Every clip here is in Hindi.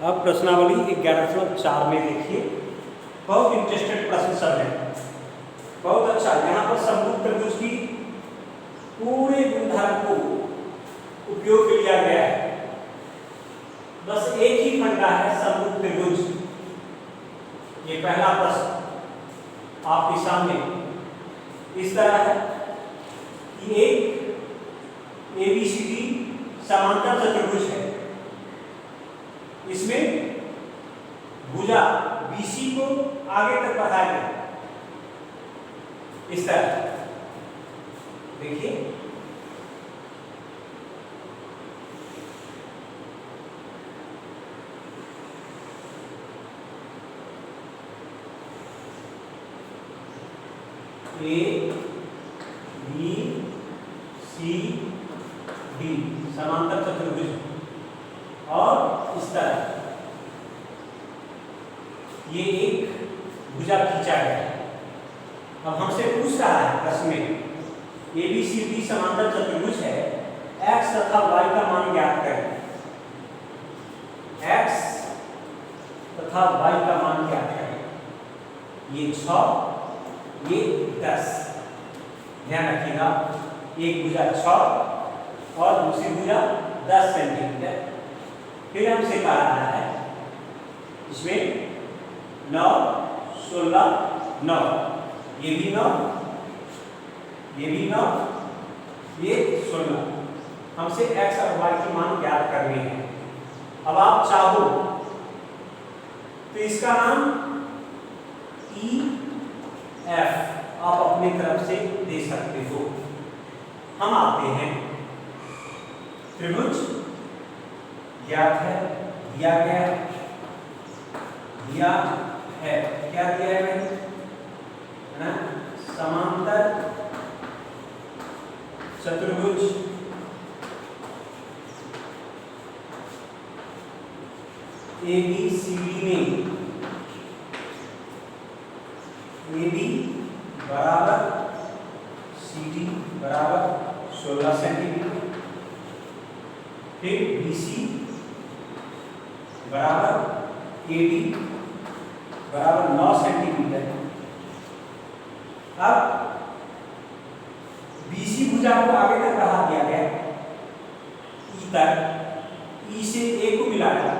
अब प्रश्नावली 11.4 में देखिए, बहुत इंटरेस्टेड प्रश्न सब है, बहुत अच्छा। यहाँ पर समरूप त्रिभुज की पूरे गुणधर्म को उपयोग किया गया है। बस एक ही फंडा है समरूप त्रिभुज। ये पहला प्रश्न आपके सामने इस तरह है कि एक ABCD समांतर चतुर्भुज है। इसमें भुजा BC को आगे तक बढ़ाया गया इस तरह। देखिए ABCD समांतर चतुर्भुज और इस तरह ये एक भुजा खींचा गया है। अब हमसे पूछ रहा है प्रश्न में ABCD समांतर चतुर्भुज है, x तथा y का मान ज्ञात करें। x तथा y का मान ज्ञात करें। ये 6, ये 10। ध्यान रखिएगा, एक भुजा 6 और दूसरी भुजा 10 सेंटीमीटर। फिर हमसे कह रहा है इसमें 9, 16, 9, ये भी 9, ये भी 9, ये 16। हमसे x और y की मान ज्ञात करनी है। अब आप चाहो तो इसका नाम EF आप अपनी तरफ से दे सकते हो। हम आते हैं, त्रिभुज ज्ञात है, दिया गया है, क्या दिया है ना, समांतर चतुर्भुज ABCD में AB बराबर CD बराबर 16 सेंटीमीटर, फिर BC बराबर AD बराबर 9 सेंटीमीटर। अब BC भुजा को आगे तक बढ़ा दिया गया E तक, E से A को मिलाया,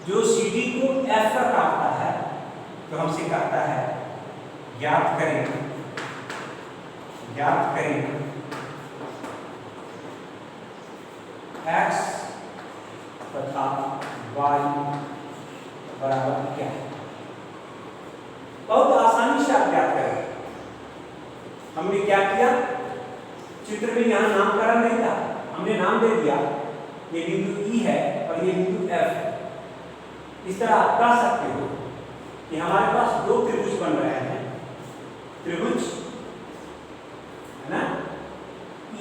जो CD को F पर काटता है तो हमसे कहता है ज्ञात करें x तथा y बराबर क्या है। बहुत आसानी से आप ज्ञात करें। हमने क्या किया, चित्र में यहाँ नामकरण नहीं था, हमने नाम दे दिया, ये बिंदु E है और ये बिंदु F है। इस तरह आप कह सकते हो कि हमारे पास दो त्रिभुज बन रहे हैं, त्रिभुज है ना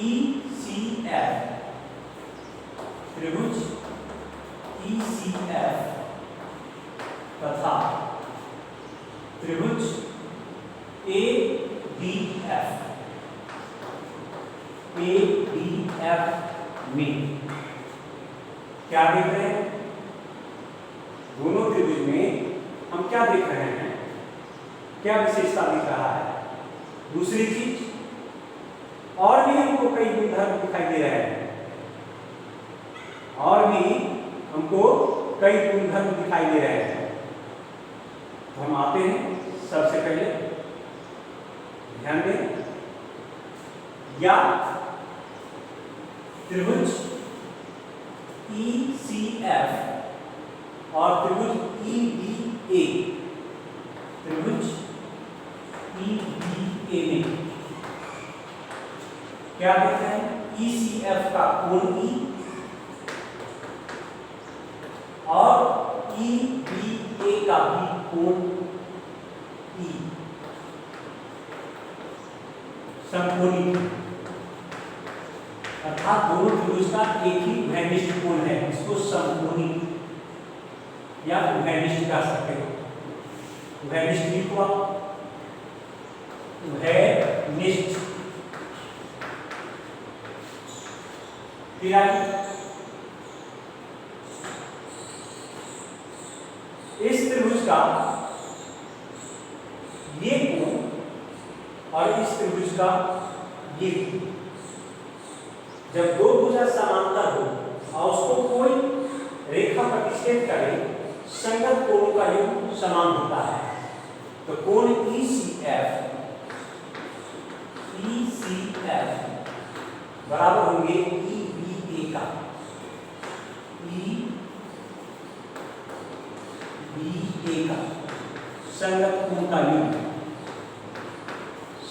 ECF, त्रिभुज ECF तथा त्रिभुज ADF में क्या देख रहे हैं, दोनों त्रिभुज में हम क्या देख रहे हैं, क्या विशेषता दिख रहा है। दूसरी चीज, और भी हमको कई गुणधर्म दिखाई दे रहे हैं, और भी हमको कई गुणधर्म दिखाई दे रहे हैं। तो हम आते हैं, सबसे पहले ध्यान दें, या त्रिभुज ECF और त्रिभुज EBA, त्रिभुज EBA में क्या देखते हैं, ECF का कोण E और EBA का भी कोण E समकोणी, अर्थात दोनों त्रिभुज का एक ही उभयनिष्ठ कोण है, इसको समकोणी या उभयनिष्ठ कह सकते हो। उभयनिष्ठ लिखो आप, उभयनिष्ठ। फिर इस त्रिभुज का ये कोण और इस त्रिभुज का ये कोण, जब दो भुजा समांतर हो और उसको कोई रेखा प्रतिच्छेद करे, संगत कोणों का योग समान होता है। तो कोण ECF बराबर होंगे EBA का, EBA का संगत कोण का योग,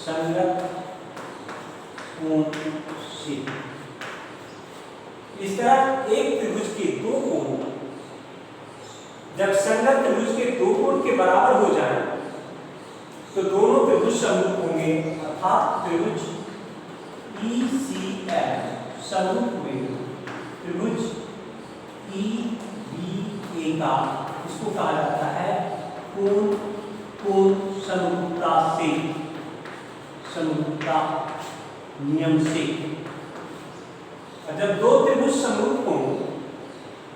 संगत कोण से। इस तरह एक त्रिभुज के दो कोण जब संगत त्रिभुज के दो कोण के बराबर हो जाए तो दोनों त्रिभुज समरूप होंगे, अर्थात त्रिभुज ECF समरूप हुए। त्रिभुज EBA का इसको कहा जाता है कोण कोण समरूपता से, समरूपता नियम से। जब दो त्रिभुज समरूप हों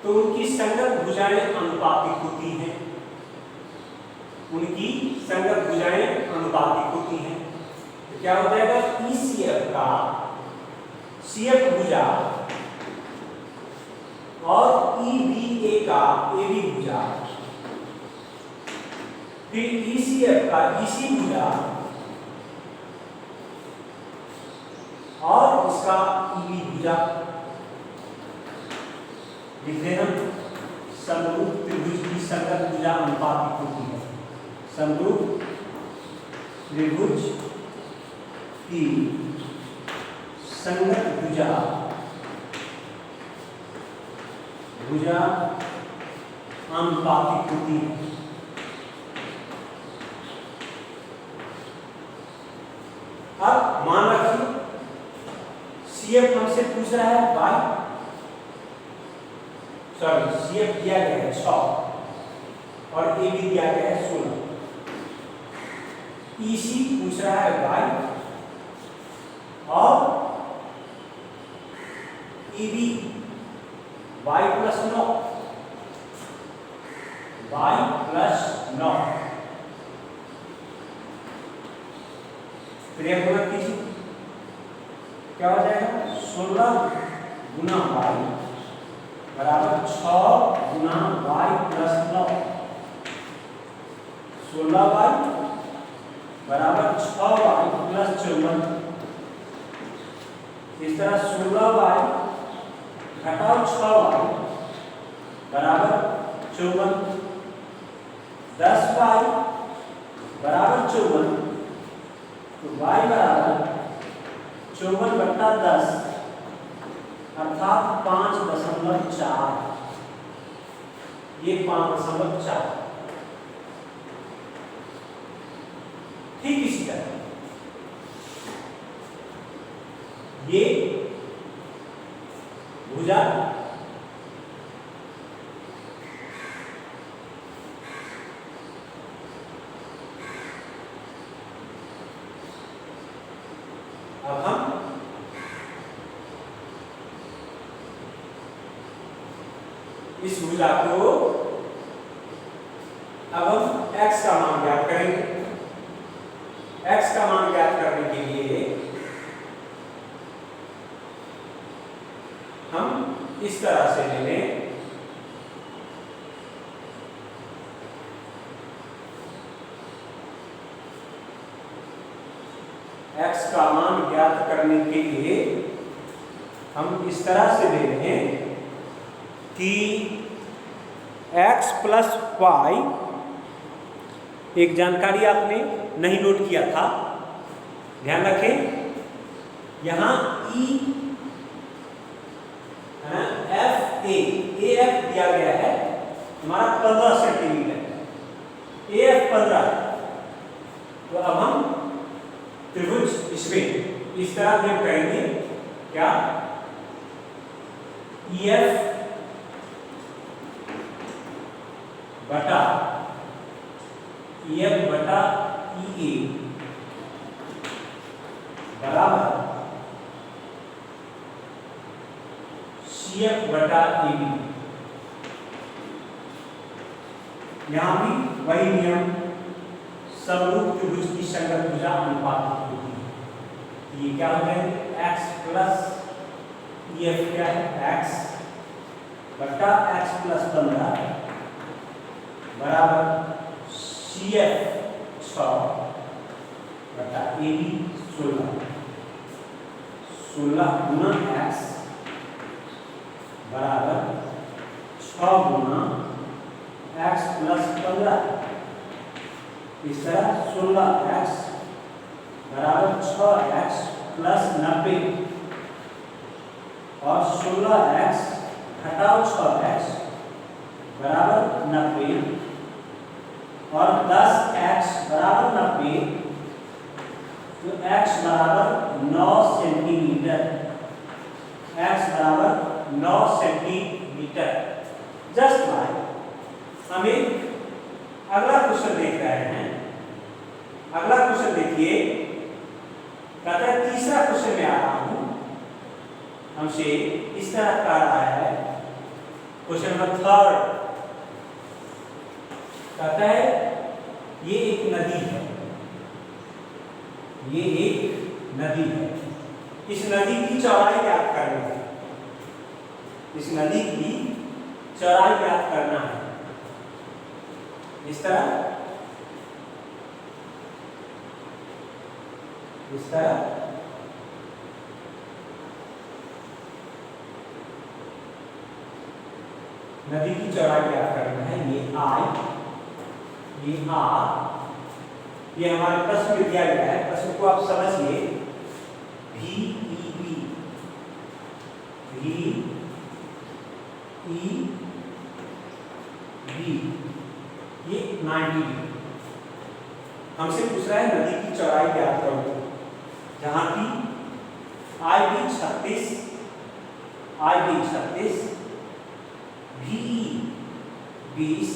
तो उनकी संगत भुजाएं अनुपातिक होती हैं, उनकी संगत भुजाएं अनुपातिक होती हैं। तो क्या हो जाएगा, ECF का CF भुजा और EBA का AB भुजा, फिर ECF का EC भुजा और इसका EB भुजा, लिख देना। समरूप त्रिभुज की संगत भुजा अनुपातिक होती है। समरूप त्रिभुज की संगत भुजा अनुपातिक होती है। अब मान रखिए CF हमसे पूछ रहा है y, CF दिया गया है 6 और AB दिया गया है 16। EC पूछ रहा है y और EB y प्लस 9, क्रिया गुणा कीजिए, क्या हो जाएगा, 16 गुना y बराबर 6 गुना y प्लस 9, 16y बराबर 6y प्लस 54। इस तरह 16y घटाओ 6y बराबर 54, 10y बराबर 54, तो y बराबर 54/10 अर्थात 5.4, ये 5.4। ठीक इसी तरह ये भुजा अब हम इस भुजा को अब हम x का मान ज्ञात करेंगे। x का मान ज्ञात करने के लिए हम इस तरह से ले लें, x का मान ज्ञात करने के लिए हम इस तरह से ले लें कि x प्लस y, एक जानकारी आपने नहीं नोट किया था, ध्यान रखें, यहां E AF दिया गया है हमारा 15 सेंटीमीटर, AF 15 है। तो अब हम त्रिभुज इसमें इस तरह हम कहेंगे क्या, EF बटा EA बराबर CF बटा AB। यहाँ भी वही नियम, समरूप त्रिभुज की संगत भुजा अनुपातिक होती है। ये क्या हो जाएगा, x प्लस EF क्या है, x बटा x प्लस 15 बराबर CF 6 बटा AB 16 गुना x बराबर 6 गुना x प्लस 15। इस तरह 16x बराबर 6x प्लस 90 और 16x घटाओ 6x बराबर 90 और 10x बराबर 90, तो x बराबर 9 सेंटीमीटर, x बराबर 9 सेंटीमीटर। जस्ट लाइक हम एक अगला क्वेश्चन देख रहे हैं। अगला क्वेश्चन देखिए, कहता है तीसरा क्वेश्चन में आ रहा हूं, हमसे इस तरह कह रहा है क्वेश्चन नंबर 3, कहता है ये एक नदी है, ये एक नदी है, इस नदी की चौड़ाई ज्ञात करनी है, इस नदी की चौड़ाई ज्ञात करना है। इस तरह नदी की चौड़ाई ज्ञात करना है। ये I, ये R, ये हमारे प्रश्न में दिया गया है। प्रश्न को आप समझिए, VEB, ये 90 डिग्री हमसे पूछ रहा है नदी की चौड़ाई ज्ञात करो, जहां की IB 36, VE 20,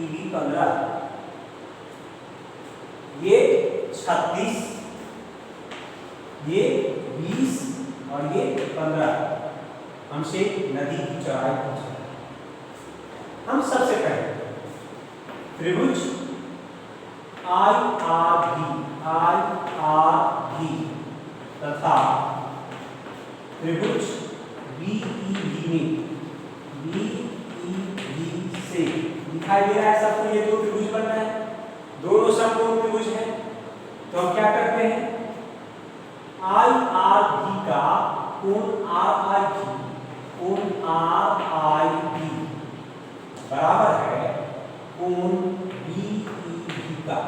EB 15, ये 36, ये 20 और ये 15 हमसे नदी की चौड़ाई पूछ रहा है। हम सबसे पहले त्रिभुज IRB तथा त्रिभुज BEB से दिखाई दे रहा है सबको, ये दो त्रिभुज बन रहे हैं, दोनों समकोण त्रिभुज हैं। तो हम क्या करते हैं, IRB का कोण RIB बराबर है कोण BEB का,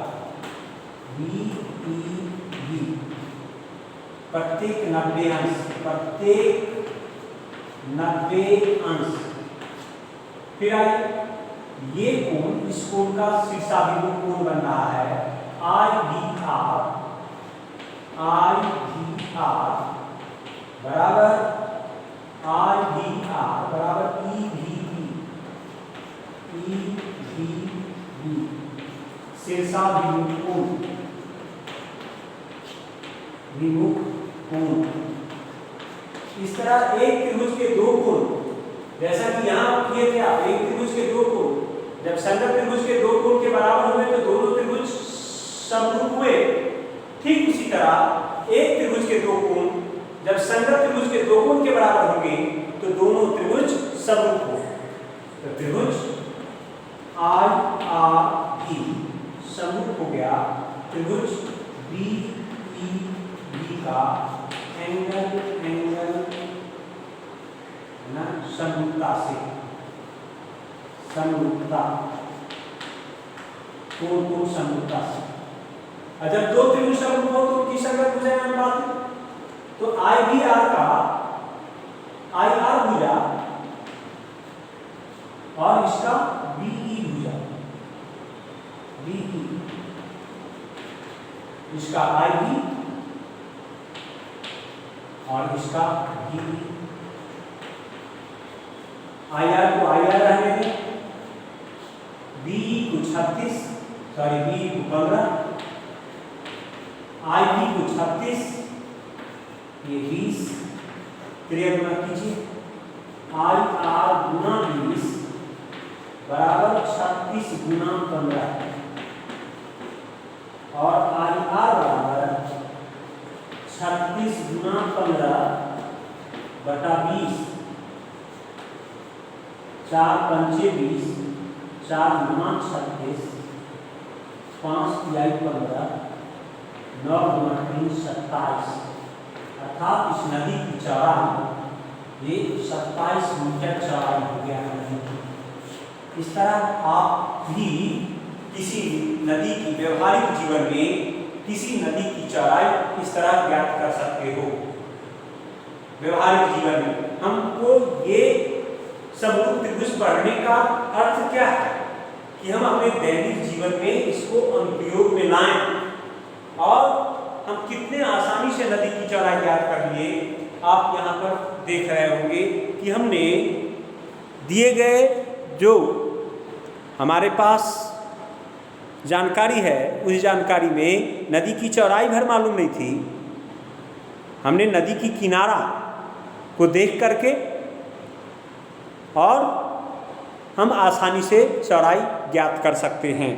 BEB प्रत्येक 90 अंश। फिर आइए, ये कोण, इस कोण का शीर्षाभिमुख कोण बन रहा है IBR बराबर EBB शीर्षाभिमुख कोण, विमुख कोण। इस तरह एक त्रिभुज के दो कोण, जैसा कि यहाँ किए थे आप, एक त्रिभुज के दो कोण जब संगत त्रिभुज के दो कोण के बराबर हुए तो दोनों त्रिभुज समरूप हुए। ठीक उसी तरह एक त्रिभुज के दो कोण जब संगत त्रिभुज के दो कोण के बराबर होंगे तो दोनों त्रिभुज समरूप होंगे। तो त्रिभुज IRB समरूप हो गया त्रिभुज BEB का एंगल ना समरूपता से, समरूपता कोण समरूपता से। जब दो त्रिभुज समरूप हो तो उनकी संगत भुजाएं अनुपातिक। तो IBR का IR भुजा और इसका BE भुजा, BE इसका IB और इसका BE। IR को IR रहने दें, BE को 36, BE को 15, IB को 36, ये 20 क्रिया गुणा कीजिए, IR गुना 20 बराबर 36 15 और आई आर बराबर 36 गुना 15 बटा 20, 4 पंचे 20, 4 गुना 36, 5 तिहाई 15, 9 गुना 3 27, अर्थात इस नदी की चौड़ाई ये 27 मीटर चौड़ाई हो गया नदी की। इस तरह आप भी किसी नदी की व्यवहारिक जीवन में किसी नदी की चौड़ाई इस तरह ज्ञात कर सकते हो। व्यवहारिक जीवन में हमको ये समरूप त्रिभुज पढ़ने का अर्थ क्या है कि हम अपने दैनिक जीवन में इसको अनुप्रयोग में लाएं और हम कितने आसानी से नदी की चौड़ाई ज्ञात कर लिए। आप यहाँ पर देख रहे होंगे कि हमने दिए गए जो हमारे पास जानकारी है उस जानकारी में नदी की चौड़ाई भर मालूम नहीं थी। हमने नदी की किनारा को देख करके और हम आसानी से चौड़ाई ज्ञात कर सकते हैं।